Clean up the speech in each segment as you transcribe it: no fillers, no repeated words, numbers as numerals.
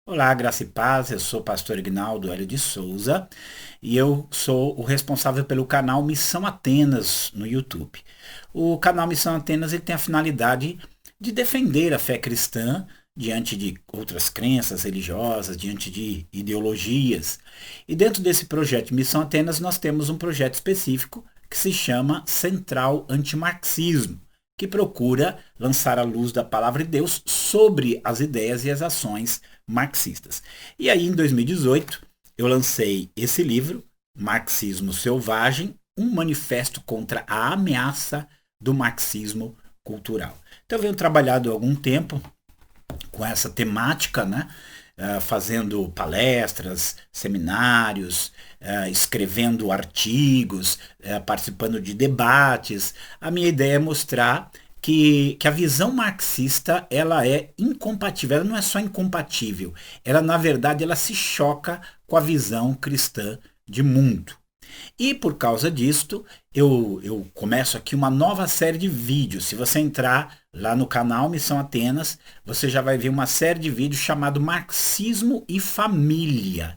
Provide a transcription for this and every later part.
Olá, graça e paz. Eu sou o pastor Ignaldo Hélio de Souza e eu sou o responsável pelo canal Missão Atenas no YouTube. O canal Missão Atenas ele tem a finalidade de defender a fé cristã diante de outras crenças religiosas, diante de ideologias. E dentro desse projeto Missão Atenas nós temos um projeto específico que se chama Central Antimarxismo, que procura lançar a luz da palavra de Deus sobre as ideias e as ações marxistas. E aí, em 2018, eu lancei esse livro, Marxismo Selvagem, um manifesto contra a ameaça do marxismo cultural. Então, eu venho trabalhando há algum tempo com essa temática, né? Fazendo palestras, seminários, escrevendo artigos, participando de debates. A minha ideia é mostrar que a visão marxista ela é incompatível, ela não é só incompatível, ela na verdade ela se choca com a visão cristã de mundo. E por causa disto, eu começo aqui uma nova série de vídeos. Se você entrar lá no canal Missão Atenas, você já vai ver uma série de vídeos chamado Marxismo e Família.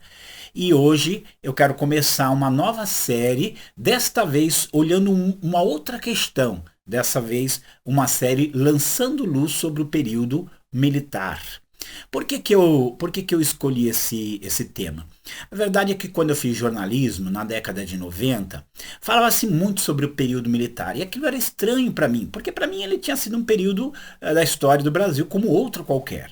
E hoje eu quero começar uma nova série, desta vez olhando uma outra questão. Dessa vez, uma série lançando luz sobre o período militar. Por que que eu escolhi esse tema? A verdade é que quando eu fiz jornalismo, na década de 90, falava-se muito sobre o período militar. E aquilo era estranho para mim, porque para mim ele tinha sido um período da história do Brasil como outro qualquer.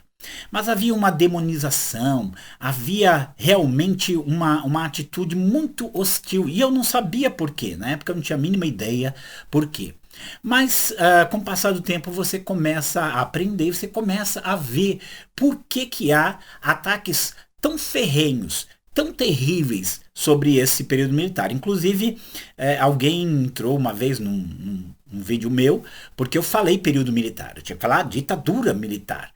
Mas havia uma demonização, havia realmente uma atitude muito hostil. E eu não sabia por quê. Na época eu não tinha a mínima ideia por quê. Mas com o passar do tempo você começa a aprender, você começa a ver por que há ataques tão ferrenhos, tão terríveis sobre esse período militar. Inclusive, alguém entrou uma vez num vídeo meu, porque eu falei período militar, eu tinha que falar ditadura militar.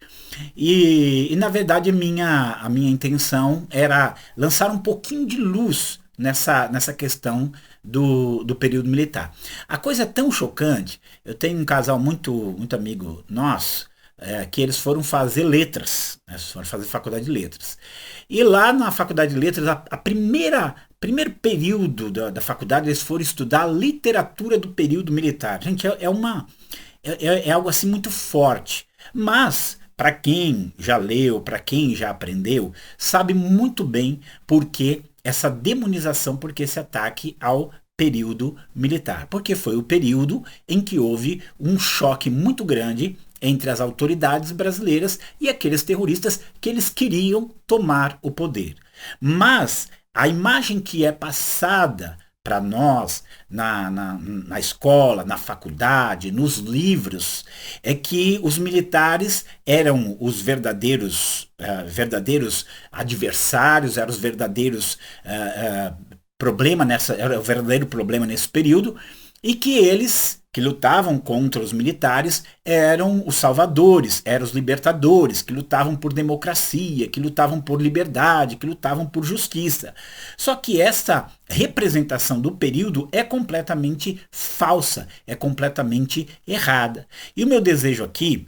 E na verdade a minha intenção era lançar um pouquinho de luz nessa questão do período militar. A coisa é tão chocante, eu tenho um casal muito amigo nosso, que eles foram fazer letras, né, foram fazer faculdade de letras. E lá na faculdade de letras, a primeiro período da faculdade, eles foram estudar a literatura do período militar. Gente, é algo assim muito forte. Mas, para quem já leu, para quem já aprendeu, sabe muito bem por que essa demonização, por que esse ataque ao período militar. Porque foi o período em que houve um choque muito grande entre as autoridades brasileiras e aqueles terroristas que eles queriam tomar o poder. Mas a imagem que é passada para nós na escola, na faculdade, nos livros, é que os militares eram os verdadeiros adversários, eram os verdadeiros era o verdadeiro problema nesse período, e que eles que lutavam contra os militares eram os salvadores, eram os libertadores, que lutavam por democracia, que lutavam por liberdade, que lutavam por justiça. Só que essa representação do período é completamente falsa, é completamente errada. E o meu desejo aqui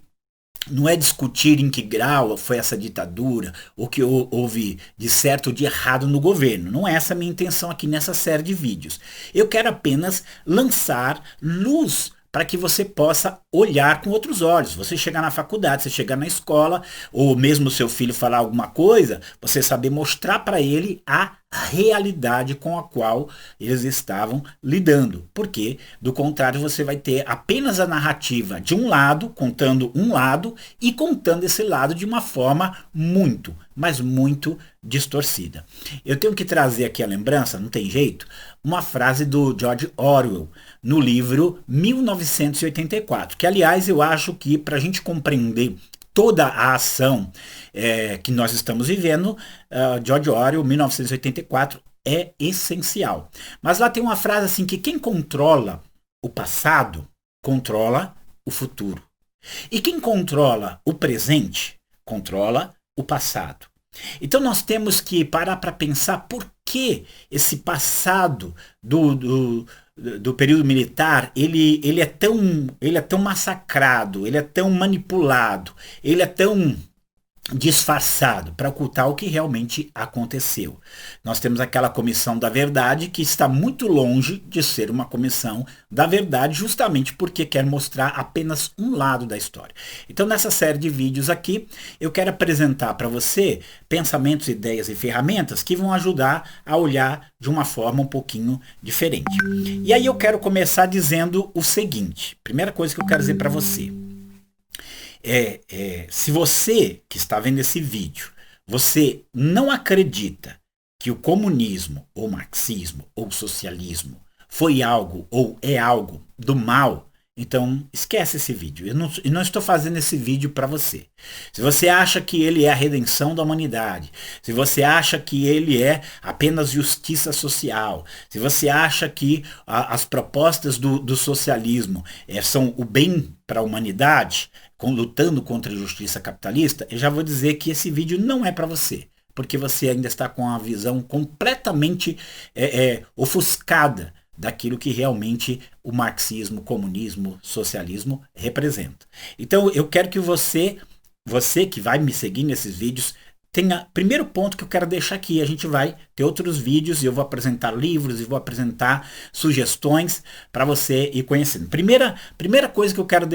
não é discutir em que grau foi essa ditadura, o que houve de certo ou de errado no governo. Não é essa a minha intenção aqui nessa série de vídeos. Eu quero apenas lançar luz para que você possa olhar com outros olhos. Você chegar na faculdade, você chegar na escola, ou mesmo seu filho falar alguma coisa, você saber mostrar para ele a realidade com a qual eles estavam lidando. Porque, do contrário, você vai ter apenas a narrativa de um lado, contando um lado, e contando esse lado de uma forma muito, mas muito distorcida. Eu tenho que trazer aqui a lembrança, não tem jeito, uma frase do George Orwell, no livro 1984, que aliás eu acho que para a gente compreender toda a ação que nós estamos vivendo, George Orwell, 1984, é essencial. Mas lá tem uma frase assim que quem controla o passado, controla o futuro. E quem controla o presente, controla o passado. Então nós temos que parar para pensar por que esse passado do período militar ele é tão massacrado, ele é tão manipulado, ele é tão disfarçado para ocultar o que realmente aconteceu. Nós temos aquela comissão da verdade que está muito longe de ser uma comissão da verdade, justamente porque quer mostrar apenas um lado da história. Então, nessa série de vídeos aqui, eu quero apresentar para você pensamentos, ideias e ferramentas que vão ajudar a olhar de uma forma um pouquinho diferente. E aí eu quero começar dizendo o seguinte: primeira coisa que eu quero dizer para você. Se você que está vendo esse vídeo, você não acredita que o comunismo, ou marxismo, ou socialismo foi algo ou é algo do mal, então esquece esse vídeo. Eu não estou fazendo esse vídeo para você. Se você acha que ele é a redenção da humanidade, se você acha que ele é apenas justiça social, se você acha que as propostas do socialismo são o bem para a humanidade, lutando contra a justiça capitalista, eu já vou dizer que esse vídeo não é para você, porque você ainda está com a visão completamente ofuscada daquilo que realmente o marxismo, comunismo, socialismo representa. Então eu quero que você que vai me seguir nesses vídeos, tenha, primeiro ponto que eu quero deixar aqui, a gente vai ter outros vídeos e eu vou apresentar livros e vou apresentar sugestões para você ir conhecendo. Primeira coisa que eu quero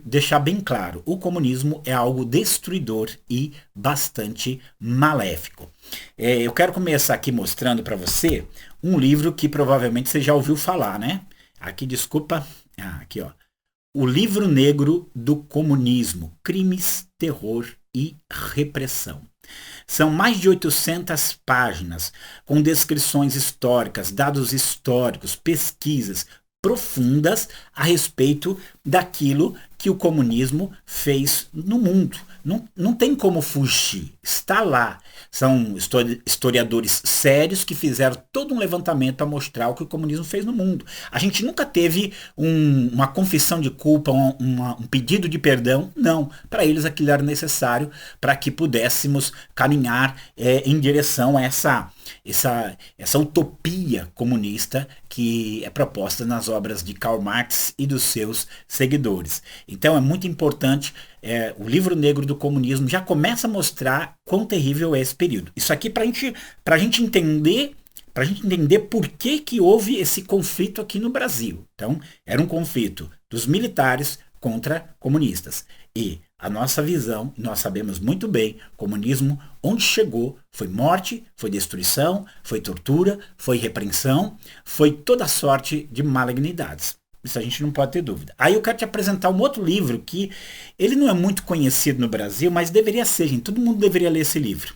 deixar bem claro, o comunismo é algo destruidor e bastante maléfico. Eu quero começar aqui mostrando para você um livro que provavelmente você já ouviu falar, né? Aqui, desculpa, aqui ó, O Livro Negro do Comunismo, Crimes, Terror e Repressão. São mais de 800 páginas com descrições históricas, dados históricos, pesquisas profundas a respeito daquilo que o comunismo fez no mundo. Não tem como fugir, está lá. São historiadores sérios que fizeram todo um levantamento para mostrar o que o comunismo fez no mundo. A gente nunca teve uma confissão de culpa, um pedido de perdão, não. Para eles aquilo era necessário para que pudéssemos caminhar em direção a essa utopia comunista que é proposta nas obras de Karl Marx e dos seus seguidores. Então é muito importante, o Livro Negro do Comunismo já começa a mostrar quão terrível é esse período. Isso aqui para a gente entender por que houve esse conflito aqui no Brasil. Então, era um conflito dos militares contra comunistas. E a nossa visão, nós sabemos muito bem, comunismo, onde chegou, foi morte, foi destruição, foi tortura, foi repreensão, foi toda sorte de malignidades. Isso a gente não pode ter dúvida. Aí eu quero te apresentar um outro livro que ele não é muito conhecido no Brasil, mas deveria ser, gente. Todo mundo deveria ler esse livro.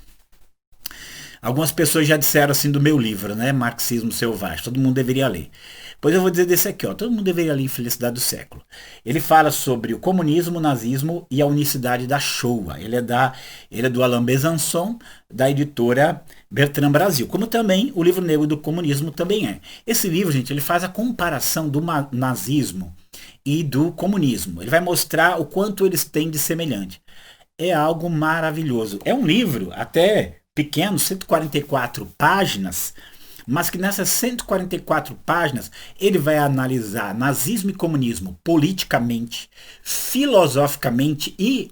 Algumas pessoas já disseram assim do meu livro, né? Marxismo Selvagem. Todo mundo deveria ler. Pois eu vou dizer desse aqui, ó. Todo mundo deveria ler Infelicidade do Século. Ele fala sobre o comunismo, o nazismo e a unicidade da Shoah. Ele é do Alain Besançon, da editora Bertrand Brasil. Como também o Livro Negro do Comunismo também é. Esse livro, gente, ele faz a comparação do nazismo e do comunismo. Ele vai mostrar o quanto eles têm de semelhante. É algo maravilhoso. É um livro até pequeno, 144 páginas, mas que nessas 144 páginas ele vai analisar nazismo e comunismo politicamente, filosoficamente e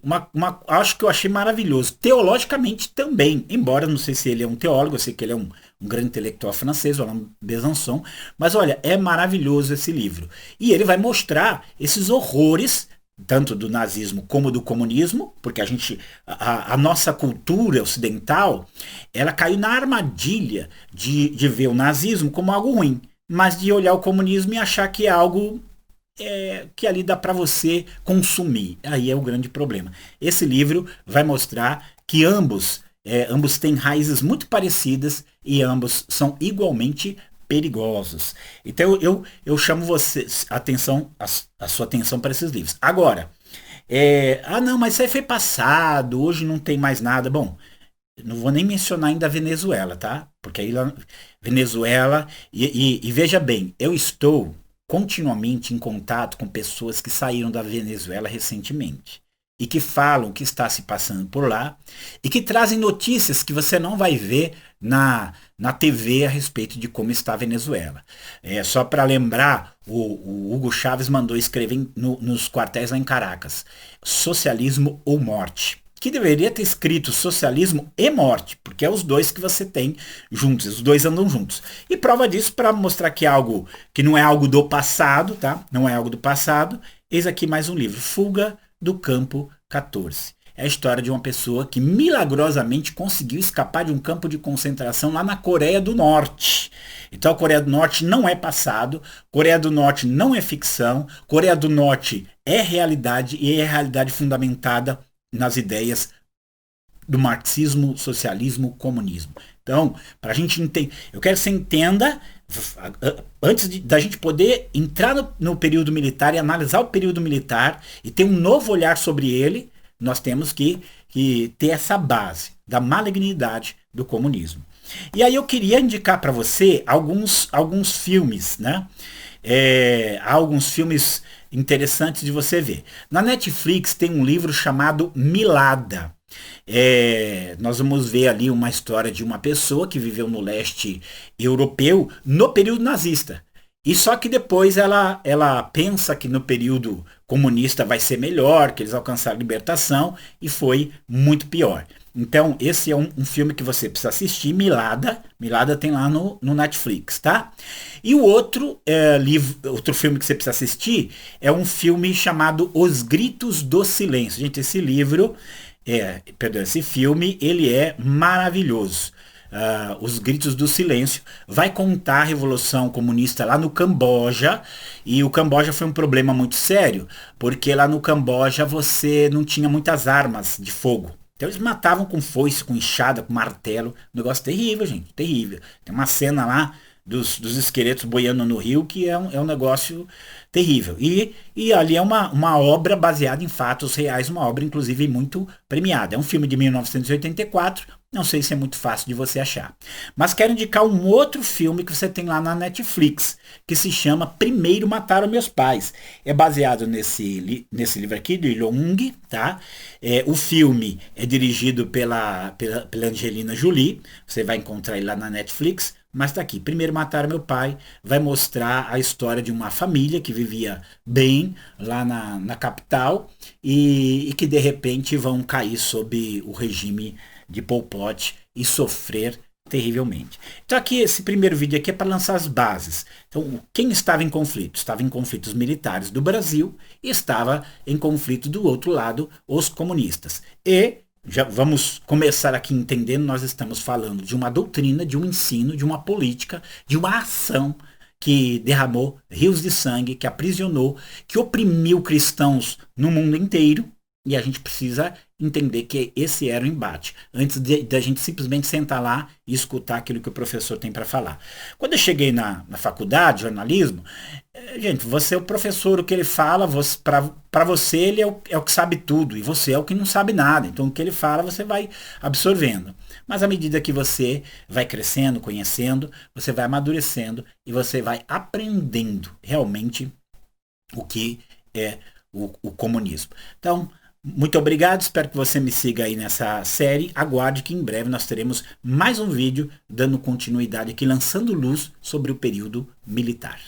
acho que eu achei maravilhoso, teologicamente também, embora não sei se ele é um teólogo, eu sei que ele é um grande intelectual francês, o Alain Besançon, mas olha, é maravilhoso esse livro. E ele vai mostrar esses horrores tanto do nazismo como do comunismo, porque a nossa cultura ocidental, ela caiu na armadilha de ver o nazismo como algo ruim, mas de olhar o comunismo e achar que é algo que ali dá para você consumir. Aí é o grande problema. Esse livro vai mostrar que ambos têm raízes muito parecidas e ambos são igualmente perigosos. Então eu chamo a sua atenção para esses livros. Agora, não, mas isso aí foi passado, hoje não tem mais nada. Bom, não vou nem mencionar ainda a Venezuela, tá? Porque aí lá, Venezuela, e veja bem, eu estou continuamente em contato com pessoas que saíram da Venezuela recentemente e que falam o que está se passando por lá e que trazem notícias que você não vai ver na TV a respeito de como está a Venezuela. Só para lembrar, o Hugo Chávez mandou escrever nos quartéis lá em Caracas: socialismo ou morte. que deveria ter escrito socialismo e morte, porque é os dois que você tem juntos, os dois andam juntos. E prova disso, para mostrar que é algo que não é algo do passado, tá? Não é algo do passado. Eis aqui mais um livro, Fuga do Campo 14. É a história de uma pessoa que milagrosamente conseguiu escapar de um campo de concentração lá na Coreia do Norte. Então a Coreia do Norte não é passado, Coreia do Norte não é ficção, Coreia do Norte é realidade e é realidade fundamentada nas ideias do marxismo, socialismo, comunismo. Então, para a gente entender, eu quero que você entenda, antes da gente poder entrar no período militar e analisar o período militar e ter um novo olhar sobre ele, nós temos que ter essa base da malignidade do comunismo. E aí eu queria indicar para você alguns filmes, né? Há alguns filmes interessantes de você ver. Na Netflix tem um livro chamado Milada. Nós vamos ver ali uma história de uma pessoa que viveu no leste europeu no período nazista. E só que depois ela pensa que no período comunista vai ser melhor, que eles alcançaram a libertação, e foi muito pior. Então, esse é um filme que você precisa assistir, Milada. Milada tem lá no Netflix, tá? E o outro outro filme que você precisa assistir é um filme chamado Os Gritos do Silêncio. Gente, esse filme, ele é maravilhoso. Os Gritos do Silêncio vai contar a Revolução Comunista lá no Camboja, e o Camboja foi um problema muito sério, porque lá no Camboja você não tinha muitas armas de fogo. Então eles matavam com foice, com enxada, com martelo. Um negócio terrível, gente, terrível. Tem uma cena lá dos esqueletos boiando no rio que é um negócio terrível. E ali é uma obra baseada em fatos reais, uma obra inclusive muito premiada. É um filme de 1984, não sei se é muito fácil de você achar. Mas quero indicar um outro filme que você tem lá na Netflix, que se chama Primeiro Mataram Meus Pais. É baseado nesse livro aqui, de Long, tá? O filme é dirigido pela Angelina Jolie, você vai encontrar ele lá na Netflix. Mas tá aqui, Primeiro Mataram Meu Pai, vai mostrar a história de uma família que vivia bem lá na capital e que de repente vão cair sob o regime de Pol Pot e sofrer terrivelmente. Então aqui, esse primeiro vídeo aqui é para lançar as bases. Então, quem estava em conflito? Estava em conflitos militares do Brasil e estava em conflito do outro lado, os comunistas. E já vamos começar aqui entendendo, nós estamos falando de uma doutrina, de um ensino, de uma política, de uma ação que derramou rios de sangue, que aprisionou, que oprimiu cristãos no mundo inteiro, e a gente precisa entender que esse era o embate, antes da gente simplesmente sentar lá e escutar aquilo que o professor tem para falar. Quando eu cheguei na faculdade, jornalismo, gente, você é o professor, o que ele fala, para você ele é o que sabe tudo, e você é o que não sabe nada, então o que ele fala você vai absorvendo. Mas à medida que você vai crescendo, conhecendo, você vai amadurecendo e você vai aprendendo realmente o que é o comunismo. Então, muito obrigado, espero que você me siga aí nessa série. Aguarde que em breve nós teremos mais um vídeo dando continuidade aqui, lançando luz sobre o período militar.